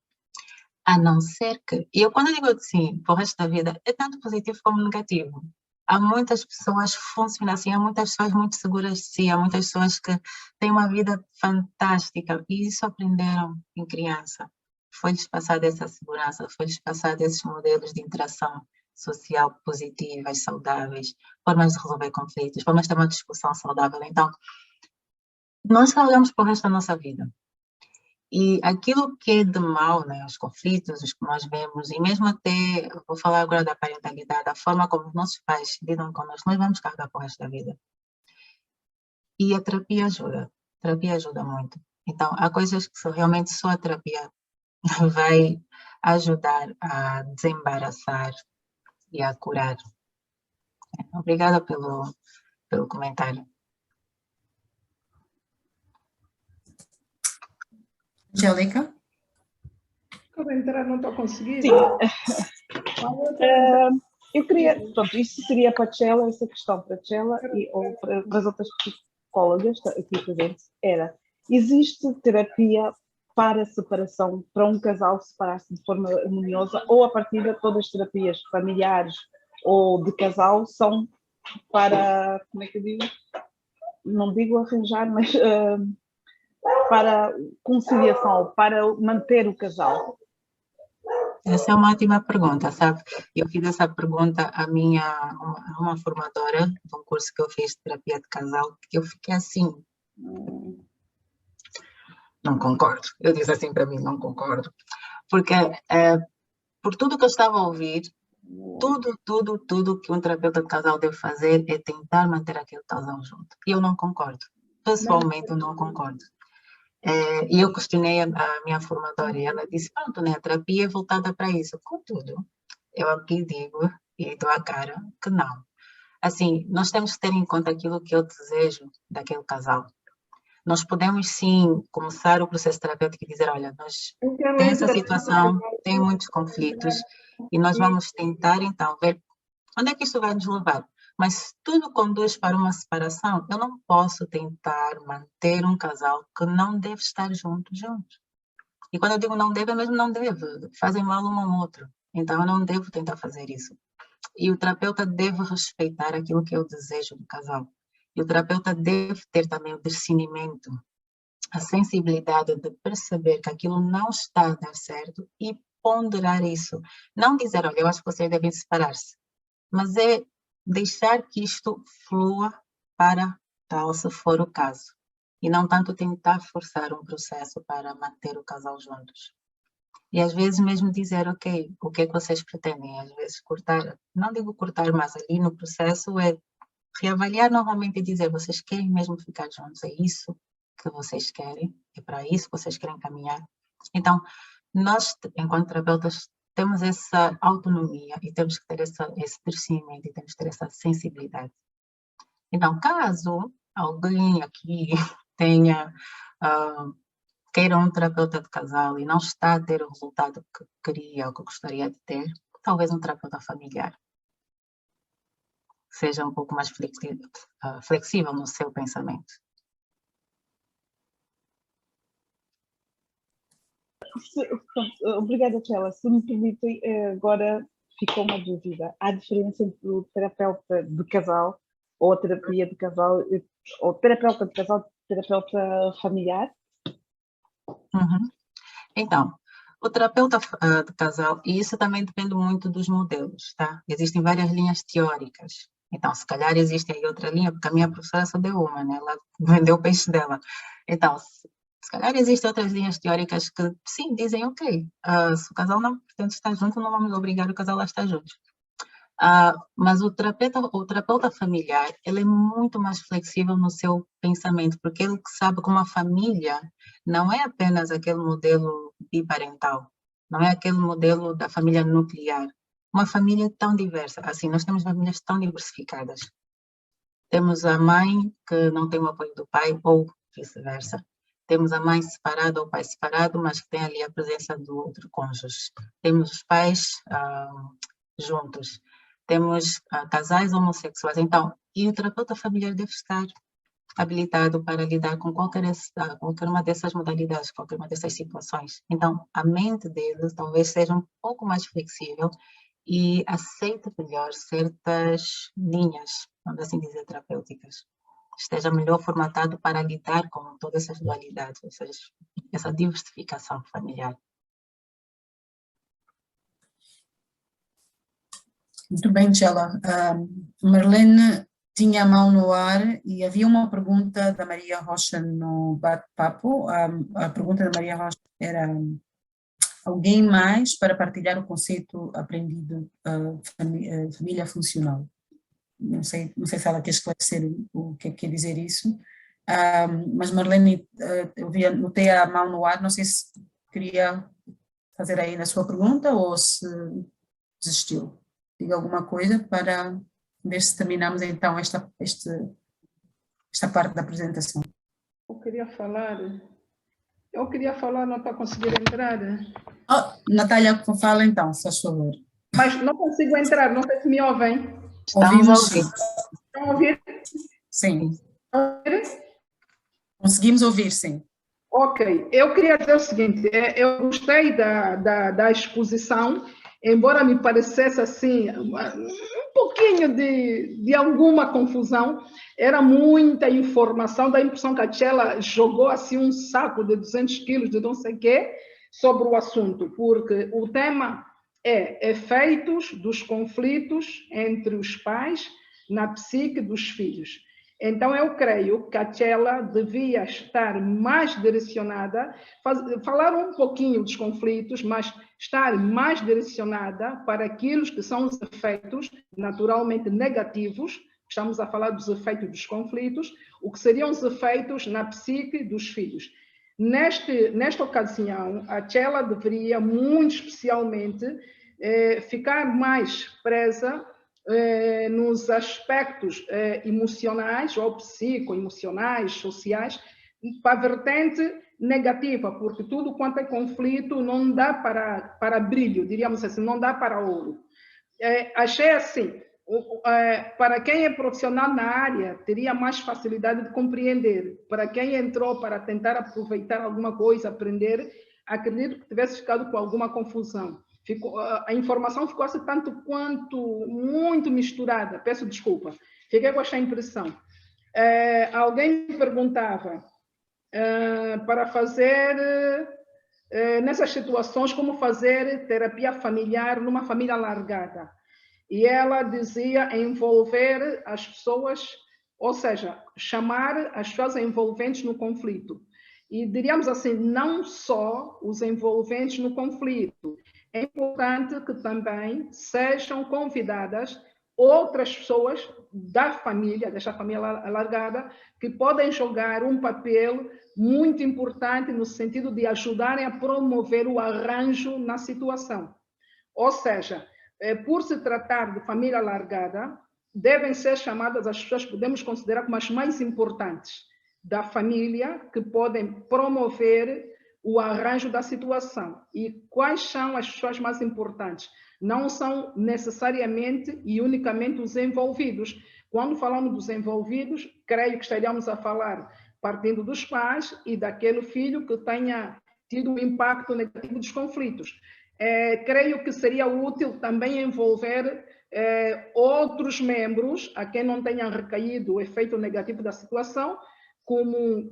A não ser que, e eu quando eu digo assim, para o resto da vida, é tanto positivo como negativo. Há muitas pessoas que funcionam assim, há muitas pessoas muito seguras de si, há muitas pessoas que têm uma vida fantástica e isso aprenderam em criança. Foi-lhes passada essa segurança, foi-lhes passada esses modelos de interação social positivas, saudáveis, formas de resolver conflitos, formas de ter uma discussão saudável. Então, nós carregamos para o resto da nossa vida. E aquilo que é de mal, né, os conflitos, os que nós vemos, e mesmo até, vou falar agora da parentalidade, a forma como os nossos pais lidam connosco, nós vamos carregar para o resto da vida. E a terapia ajuda muito. Então, há coisas que realmente só a terapia vai ajudar a desembaraçar e a curar. Obrigada pelo comentário. Angélica? Acabei de entrar, não estou a conseguir. Sim. Eu queria, pronto, isto seria para a Tchela, essa questão para a Tchela ou para as outras psicólogas aqui presentes, era, existe terapia para separação, para um casal separar-se de forma harmoniosa, ou a partir de todas as terapias familiares, ou de casal são para, como é que eu digo? Não digo arranjar, mas para conciliação, para manter o casal? Essa é uma ótima pergunta, sabe? Eu fiz essa pergunta a uma formadora de um curso que eu fiz de terapia de casal, que eu fiquei assim, não concordo. Eu disse assim para mim, não concordo. Porque por tudo que eu estava a ouvir, tudo que um terapeuta de casal deve fazer é tentar manter aquele casal junto. E eu não concordo. Pessoalmente, eu não concordo. E eu questionei a minha formadora e ela disse, pronto, né, a terapia é voltada para isso. Contudo, eu aqui digo e dou a cara que não. Assim, nós temos que ter em conta aquilo que eu desejo daquele casal. Nós podemos, sim, começar o processo terapêutico e dizer, olha, nós tem essa situação, tem muitos conflitos, e nós vamos tentar, então, ver onde é que isto vai nos levar. Mas se tudo conduz para uma separação, eu não posso tentar manter um casal que não deve estar juntos. E quando eu digo não deve, é mesmo não deve. Fazem mal um ao outro. Então, eu não devo tentar fazer isso. E o terapeuta deve respeitar aquilo que é o desejo do casal. E o terapeuta deve ter também o discernimento, a sensibilidade de perceber que aquilo não está a dar certo e ponderar isso. Não dizer, olha, eu acho que vocês devem separar-se. Mas é deixar que isto flua para tal, se for o caso. E não tanto tentar forçar um processo para manter o casal juntos. E às vezes mesmo dizer, ok, o que é que vocês pretendem? Às vezes cortar, não digo cortar, mas ali no processo é reavaliar novamente e dizer, vocês querem mesmo ficar juntos? É isso que vocês querem? É para isso que vocês querem caminhar? Então, nós, enquanto terapeutas, temos essa autonomia e temos que ter esse discernimento e temos que ter essa sensibilidade. Então, caso alguém aqui tenha, queira um terapeuta de casal e não está a ter o resultado que queria ou que gostaria de ter, talvez um terapeuta familiar seja um pouco mais flexível no seu pensamento. Obrigada, Tchela. Se me permitem, agora ficou uma dúvida. Há diferença entre o terapeuta de casal ou a terapia de casal, ou terapeuta de casal e terapeuta familiar? Então, o terapeuta de casal, e isso também depende muito dos modelos, tá? Existem várias linhas teóricas. Então, se calhar existe aí outra linha, porque a minha professora só deu uma, né? Ela vendeu o peixe dela. Então, se calhar existem outras linhas teóricas que, sim, dizem, ok, se o casal não pretende estar junto, não vamos obrigar o casal a estar junto. Mas o terapeuta familiar, ele é muito mais flexível no seu pensamento, porque ele sabe que uma família não é apenas aquele modelo biparental, não é aquele modelo da família nuclear. Uma família tão diversa, assim, nós temos famílias tão diversificadas. Temos a mãe que não tem o apoio do pai, ou vice-versa. Temos a mãe separada ou o pai separado, mas que tem ali a presença do outro cônjuge. Temos os pais juntos. Temos casais homossexuais. Então, e o terapeuta familiar deve estar habilitado para lidar com qualquer uma dessas modalidades, qualquer uma dessas situações. Então, a mente deles talvez seja um pouco mais flexível e aceite melhor certas linhas, vamos assim dizer, terapêuticas. Esteja melhor formatado para lidar com todas essas dualidades, ou seja, essa diversificação familiar. Muito bem, Tchela. Marlene tinha a mão no ar e havia uma pergunta da Maria Rocha no bate-papo. A pergunta da Maria Rocha era: alguém mais para partilhar o conceito aprendido, família funcional? Não sei se ela quer esclarecer o que quer dizer isso. Mas Marlene, eu notei a mão no ar, não sei se queria fazer aí na sua pergunta ou se desistiu. Diga alguma coisa para ver se terminamos então esta parte da apresentação. Eu queria falar, não está conseguindo entrar. Natália, fala então, se faz favor. Mas não consigo entrar, não sei se me ouvem. Ouvimos sim. Estão a ouvir? Sim. Conseguimos ouvir, sim. Ok, eu queria dizer o seguinte, eu gostei da exposição embora me parecesse assim, um pouquinho de alguma confusão, era muita informação, dá a impressão que a Tchela jogou assim um saco de 200 quilos de não sei o quê sobre o assunto, porque o tema é efeitos dos conflitos entre os pais na psique dos filhos. Então, eu creio que a Tchela devia estar mais direcionada, falar um pouquinho dos conflitos, mas estar mais direcionada para aqueles que são os efeitos naturalmente negativos. Estamos a falar dos efeitos dos conflitos, o que seriam os efeitos na psique dos filhos. Nesta ocasião, a Tchela deveria, muito especialmente, ficar mais presa nos aspectos emocionais ou psicoemocionais, sociais, para a vertente negativa, porque tudo quanto é conflito não dá para brilho, diríamos assim, não dá para ouro. Achei assim, para quem é profissional na área, teria mais facilidade de compreender. Para quem entrou para tentar aproveitar alguma coisa, aprender, acredito que tivesse ficado com alguma confusão. A informação ficou assim tanto quanto muito misturada, peço desculpa, fiquei com essa impressão. Alguém me perguntava para fazer, nessas situações, como fazer terapia familiar numa família alargada. E ela dizia envolver as pessoas, ou seja, chamar as pessoas envolventes no conflito. E diríamos assim, não só os envolventes no conflito, é importante que também sejam convidadas outras pessoas da família, desta família alargada, que podem jogar um papel muito importante no sentido de ajudarem a promover o arranjo na situação. Ou seja, por se tratar de família alargada, devem ser chamadas as pessoas que podemos considerar como as mais importantes da família, que podem promover o arranjo da situação. E quais são as pessoas mais importantes? Não são necessariamente e unicamente os envolvidos. Quando falamos dos envolvidos, creio que estaríamos a falar partindo dos pais e daquele filho que tenha tido um impacto negativo dos conflitos. Creio que seria útil também envolver outros membros a quem não tenha recaído o efeito negativo da situação, como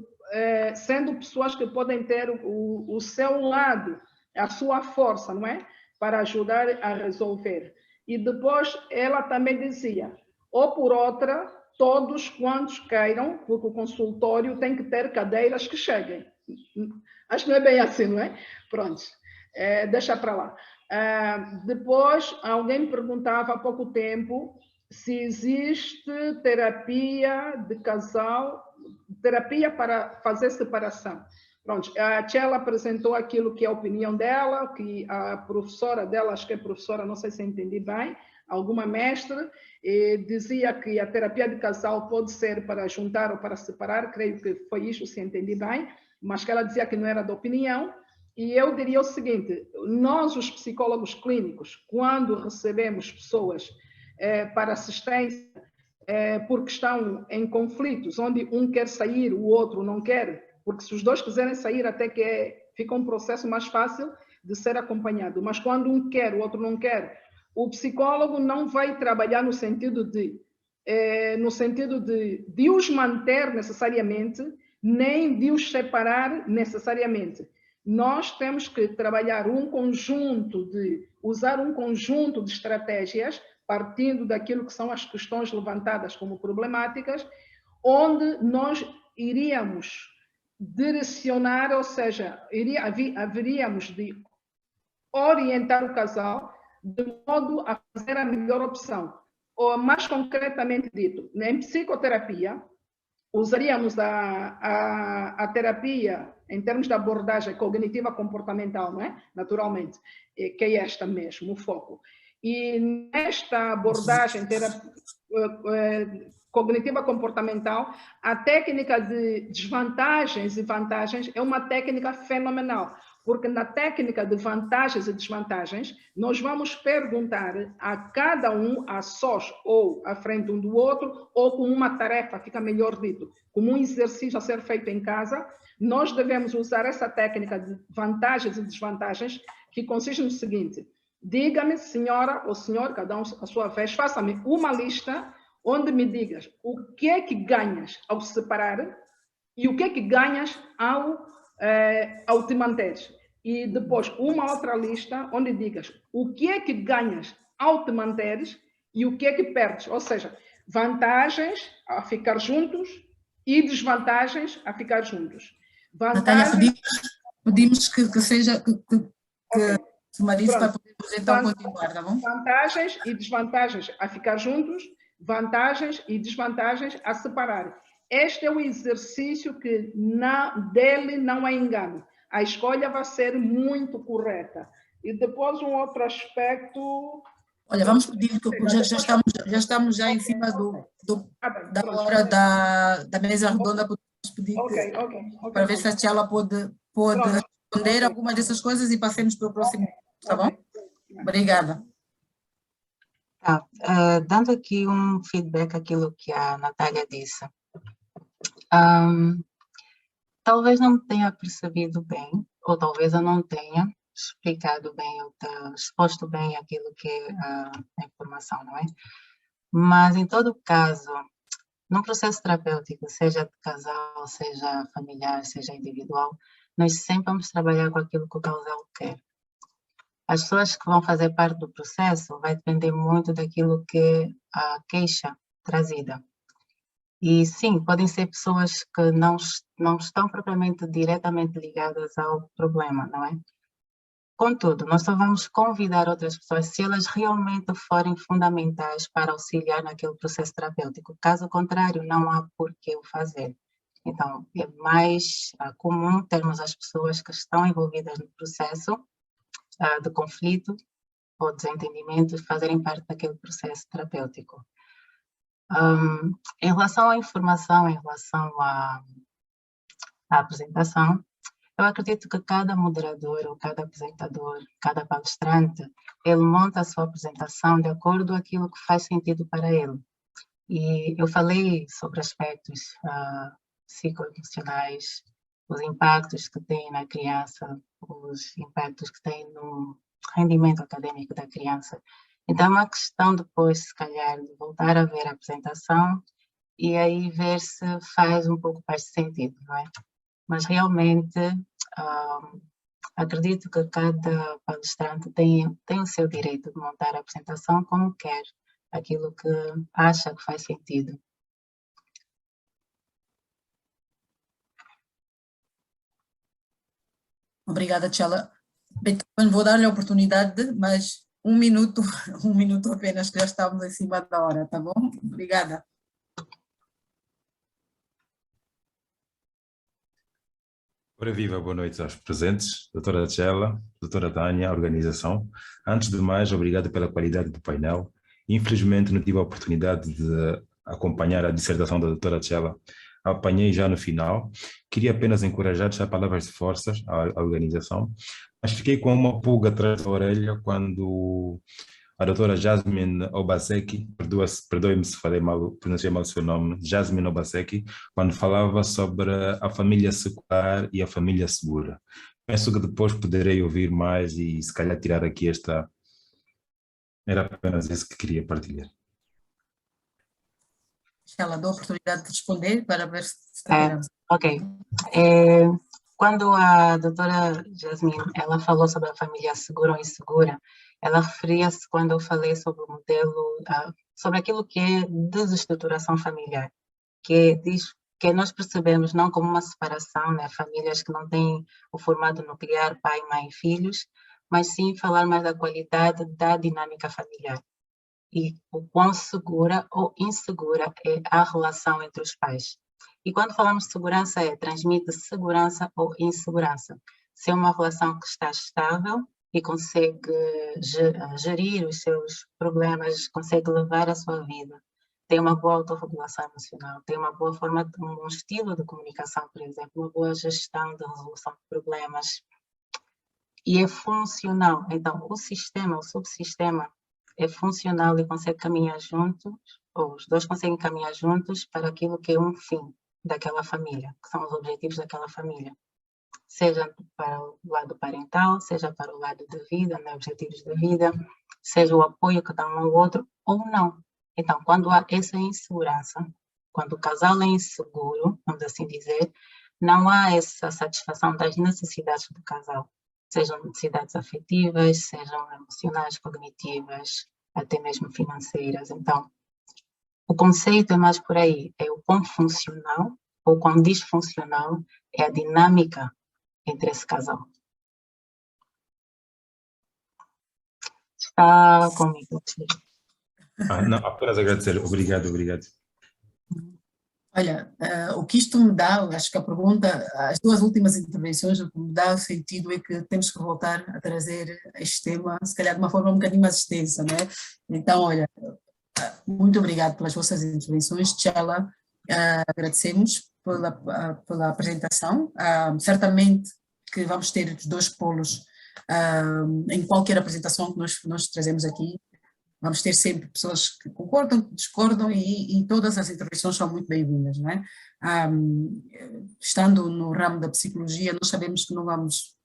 sendo pessoas que podem ter o seu lado, a sua força, não é? Para ajudar a resolver. E depois ela também dizia, ou por outra, todos quantos queiram, porque o consultório tem que ter cadeiras que cheguem. Acho que não é bem assim, não é? Pronto, deixa para lá. Depois, alguém me perguntava há pouco tempo se existe terapia de casal, terapia para fazer separação. Pronto, a Tchela apresentou aquilo que é a opinião dela, que a professora dela, acho que é professora, não sei se entendi bem, alguma mestre, dizia que a terapia de casal pode ser para juntar ou para separar, creio que foi isso, se entendi bem, mas que ela dizia que não era da opinião. E eu diria o seguinte, nós, os psicólogos clínicos, quando recebemos pessoas para assistência, porque estão em conflitos, onde um quer sair, o outro não quer, porque se os dois quiserem sair, até que fica um processo mais fácil de ser acompanhado. Mas quando um quer, o outro não quer, o psicólogo não vai trabalhar no sentido de os manter necessariamente, nem de os separar necessariamente. Nós temos que trabalhar usar um conjunto de estratégias, partindo daquilo que são as questões levantadas como problemáticas, onde nós iríamos direcionar, ou seja, haveríamos de orientar o casal de modo a fazer a melhor opção. Ou, mais concretamente dito, em psicoterapia, usaríamos a terapia em termos de abordagem cognitiva comportamental, não é? Naturalmente, que é esta mesmo, o foco. E nesta abordagem cognitiva comportamental, a técnica de desvantagens e vantagens é uma técnica fenomenal, porque na técnica de vantagens e desvantagens, nós vamos perguntar a cada um, a sós ou à frente um do outro, ou com uma tarefa, fica melhor dito, como um exercício a ser feito em casa, nós devemos usar essa técnica de vantagens e desvantagens, que consiste no seguinte: Diga-me, senhora ou senhor, cada um a sua vez, faça-me uma lista onde me digas o que é que ganhas ao separar e o que é que ganhas ao te manteres. E depois uma outra lista onde digas o que é que ganhas ao te manteres e o que é que perdes. Ou seja, vantagens a ficar juntos e desvantagens a ficar juntos. Natália, Vantagens... pedimos que seja, que Okay. sumarize para Pronto. podermos então continuar, tá bom? Vantagens e desvantagens a ficar juntos, vantagens e desvantagens a separar. Este é o exercício que dele não há engano. A escolha vai ser muito correta. E depois um outro aspecto... Olha, vamos pedir, que já estamos já em cima da hora da mesa redonda, podemos pedir para ver se a Tchela pode responder algumas dessas coisas e passemos para o próximo, tá bom? Obrigada. Dando aqui um feedback àquilo que a Natália disse. Talvez não tenha percebido bem, ou talvez eu não tenha explicado bem ou exposto bem aquilo que é a informação, não é? Mas, em todo caso, num processo terapêutico, seja de casal, seja familiar, seja individual, nós sempre vamos trabalhar com aquilo que o casal quer. As pessoas que vão fazer parte do processo vai depender muito daquilo que é a queixa trazida. E sim, podem ser pessoas que não estão propriamente diretamente ligadas ao problema, não é? Contudo, nós só vamos convidar outras pessoas se elas realmente forem fundamentais para auxiliar naquele processo terapêutico. Caso contrário, não há por que o fazer. Então, é mais comum termos as pessoas que estão envolvidas no processo de conflito ou desentendimento fazerem parte daquele processo terapêutico. Em relação à informação, em relação à apresentação, eu acredito que cada moderador ou cada apresentador, cada palestrante, ele monta a sua apresentação de acordo com aquilo que faz sentido para ele. E eu falei sobre aspectos psicoemocionais, os impactos que tem na criança, os impactos que tem no rendimento acadêmico da criança. Então, é uma questão depois, se calhar, de voltar a ver a apresentação e aí ver se faz um pouco mais de sentido, não é? Mas realmente acredito que cada palestrante tem o seu direito de montar a apresentação como quer, aquilo que acha que faz sentido. Obrigada, Tchela. Vou dar-lhe a oportunidade, mas um minuto apenas, que já estamos em cima da hora, tá bom? Obrigada. Ora viva, boa noite aos presentes, doutora Tchela, doutora Tânia, a organização. Antes de mais, obrigado pela qualidade do painel. Infelizmente não tive a oportunidade de acompanhar a dissertação da doutora Tchela, apanhei já no final. Queria apenas encorajar, deixar palavras de forças à organização, mas fiquei com uma pulga atrás da orelha quando a doutora Jasmine Obaseki, perdoe-me se falei mal, pronunciei mal o seu nome, Jasmine Obaseki, quando falava sobre a família secular e a família segura. Penso que depois poderei ouvir mais e se calhar tirar aqui esta... Era apenas isso que queria partilhar. Ela dá a oportunidade de responder para ver se Ok. Quando a doutora Jasmine, ela falou sobre a família segura ou insegura, ela referia-se quando eu falei sobre o modelo, sobre aquilo que é desestruturação familiar, que nós percebemos não como uma separação, né, famílias que não têm o formato nuclear, pai, mãe e filhos, mas sim falar mais da qualidade da dinâmica familiar e o quão segura ou insegura é a relação entre os pais. E quando falamos de segurança, transmite segurança ou insegurança. Se é uma relação que está estável e consegue gerir os seus problemas, consegue levar a sua vida, tem uma boa autorregulação emocional, tem uma boa forma, um estilo de comunicação, por exemplo, uma boa gestão de resolução de problemas, e é funcional. Então, o subsistema é funcional e consegue caminhar juntos, ou os dois conseguem caminhar juntos para aquilo que é um fim daquela família, que são os objetivos daquela família. seja para o lado parental, seja para o lado de vida, né, objetivos de vida, seja o apoio que dá um ao outro ou não. Então, quando há essa insegurança, quando o casal é inseguro, vamos assim dizer, não há essa satisfação das necessidades do casal, sejam necessidades afetivas, sejam emocionais, cognitivas, até mesmo financeiras. Então, o conceito é mais por aí, é o quão funcional ou quão disfuncional é a dinâmica entre esse casal. Está comigo, Não, apenas agradecer. Obrigado, obrigado. Olha, o que isto me dá, acho que a pergunta, as duas últimas intervenções, o que me dá o sentido é que temos que voltar a trazer este tema, se calhar de uma forma um bocadinho mais extensa, não é? Então, olha, muito obrigado pelas vossas intervenções, Tchela, agradecemos pela apresentação, certamente que vamos ter os dois polos em qualquer apresentação que nós trazemos aqui. Vamos ter sempre pessoas que concordam, discordam e todas as intervenções são muito bem-vindas, não é? Estando no ramo da psicologia, nós sabemos que não vamos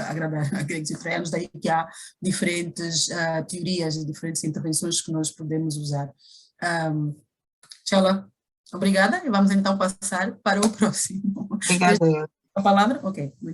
agradar a gregos e troianos, daí que há diferentes teorias e diferentes intervenções que nós podemos usar. Tchela, obrigada e vamos então passar para o próximo. Obrigada. A palavra? Ok.